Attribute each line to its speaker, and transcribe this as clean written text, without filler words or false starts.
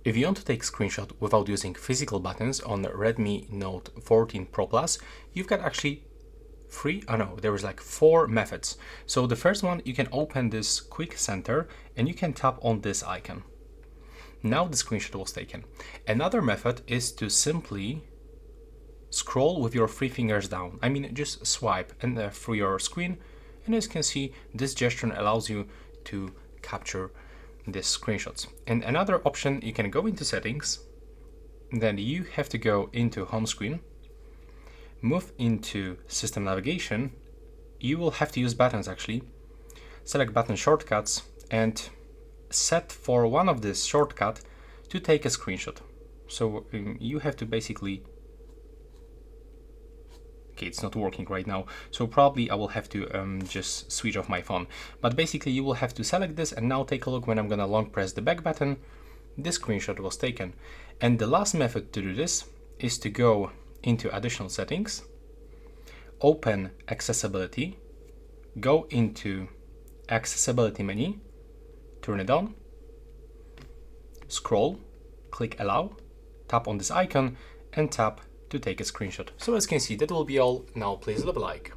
Speaker 1: If you want to take screenshot without using physical buttons on the Redmi Note 14 Pro Plus, you've got actually there was like 4 methods. So the first one, you can open this quick center and you can tap on this icon. Now the screenshot was taken. Another method is to simply scroll with your 3 fingers down. I mean, just swipe and through your screen. And as you can see, this gesture allows you to capture these screenshots. And another option, you can go into settings, then you have to go into home screen, move into system navigation. You will have to use buttons actually. Select button shortcuts and set for one of this shortcut to take a screenshot. So you have to basically, okay, it's not working right now, so probably I will have to just switch off my phone. But basically you will have to select this, and now take a look. When I'm gonna long press the back button, this screenshot was taken. And the last method to do this is to go into additional settings, open accessibility, go into accessibility menu, turn it on, scroll, click allow, tap on this icon and tap to take a screenshot. So as you can see, that will be all. Now please leave a like.